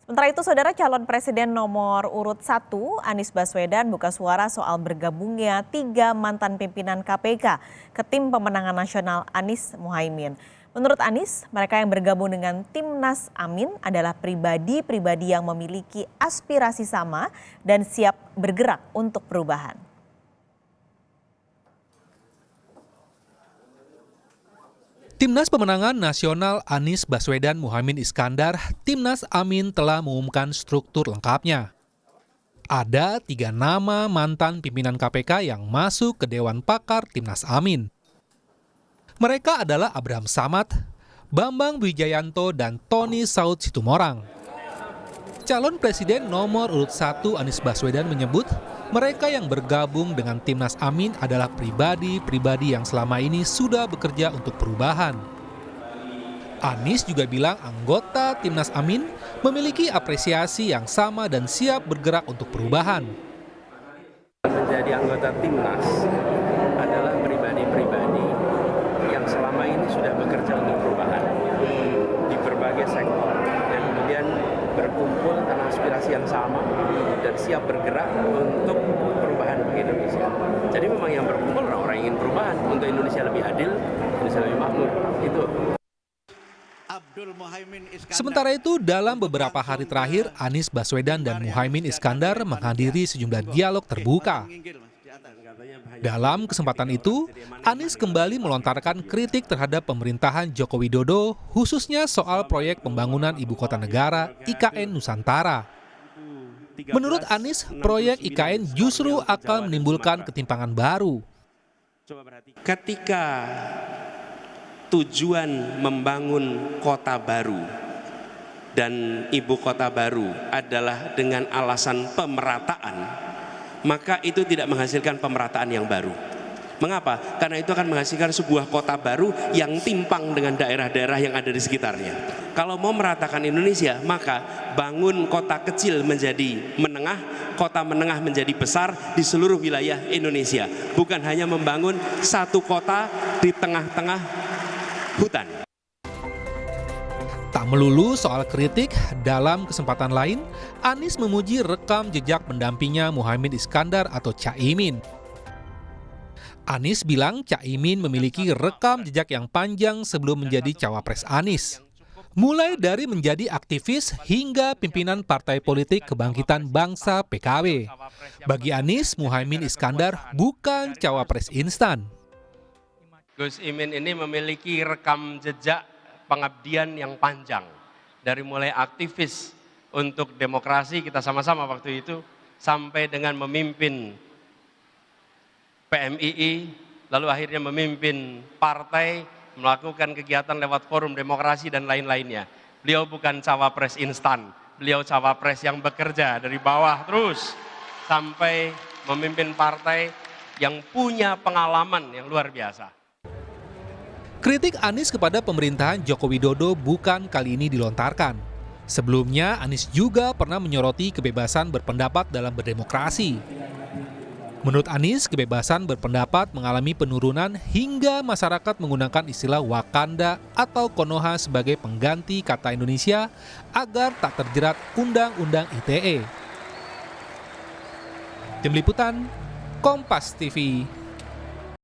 Sementara itu, saudara, calon presiden nomor urut 1, Anies Baswedan, buka suara soal bergabungnya 3 mantan pimpinan KPK ke tim pemenangan nasional Anies Muhaimin. Menurut Anies, mereka yang bergabung dengan Timnas Amin adalah pribadi-pribadi yang memiliki aspirasi sama dan siap bergerak untuk perubahan. Timnas Pemenangan Nasional Anies Baswedan Muhaimin Iskandar, Timnas Amin telah mengumumkan struktur lengkapnya. Ada 3 nama mantan pimpinan KPK yang masuk ke Dewan Pakar Timnas Amin. Mereka adalah Abraham Samad, Bambang Wijayanto, dan Tony Saud Situmorang. Calon Presiden nomor urut 1 Anies Baswedan menyebut mereka yang bergabung dengan Timnas Amin adalah pribadi-pribadi yang selama ini sudah bekerja untuk perubahan. Anies juga bilang anggota Timnas Amin memiliki apresiasi yang sama dan siap bergerak untuk perubahan. Menjadi anggota Timnas adalah pribadi-pribadi yang selama ini sudah bekerja untuk perubahan di berbagai sektor dan kemudian berkumpul karena aspirasi yang sama dan siap bergerak untuk perubahan bagi Indonesia. Jadi memang yang berkumpul orang-orang yang ingin perubahan untuk Indonesia lebih adil, Indonesia lebih makmur. Itu. Sementara itu, dalam beberapa hari terakhir, Anies Baswedan dan Muhaimin Iskandar menghadiri sejumlah dialog terbuka. Dalam kesempatan itu, Anies kembali melontarkan kritik terhadap pemerintahan Joko Widodo, khususnya soal proyek pembangunan Ibu Kota Negara IKN Nusantara. Menurut Anies, proyek IKN justru akan menimbulkan ketimpangan baru. Ketika tujuan membangun kota baru dan ibu kota baru adalah dengan alasan pemerataan, maka itu tidak menghasilkan pemerataan yang baru. Mengapa? Karena itu akan menghasilkan sebuah kota baru yang timpang dengan daerah-daerah yang ada di sekitarnya. Kalau mau meratakan Indonesia, maka bangun kota kecil menjadi menengah, kota menengah menjadi besar di seluruh wilayah Indonesia. Bukan hanya membangun satu kota di tengah-tengah hutan. Tak melulu soal kritik, dalam kesempatan lain, Anies memuji rekam jejak pendampingnya Muhaimin Iskandar atau Caimin. Anies bilang Caimin memiliki rekam jejak yang panjang sebelum menjadi cawapres Anies. Mulai dari menjadi aktivis hingga pimpinan Partai Politik Kebangkitan Bangsa PKB. Bagi Anies, Muhaimin Iskandar bukan cawapres instan. Gus Imin ini memiliki rekam jejak pengabdian yang panjang. Dari mulai aktivis untuk demokrasi kita sama-sama waktu itu, sampai dengan memimpin PMII, lalu akhirnya memimpin partai, melakukan kegiatan lewat forum demokrasi dan lain-lainnya. Beliau bukan cawapres instan, beliau cawapres yang bekerja dari bawah terus sampai memimpin partai yang punya pengalaman yang luar biasa. Kritik Anies kepada pemerintahan Joko Widodo bukan kali ini dilontarkan. Sebelumnya, Anies juga pernah menyoroti kebebasan berpendapat dalam berdemokrasi. Menurut Anies, kebebasan berpendapat mengalami penurunan hingga masyarakat menggunakan istilah Wakanda atau Konoha sebagai pengganti kata Indonesia agar tak terjerat Undang-Undang ITE. Tim Liputan, Kompas TV.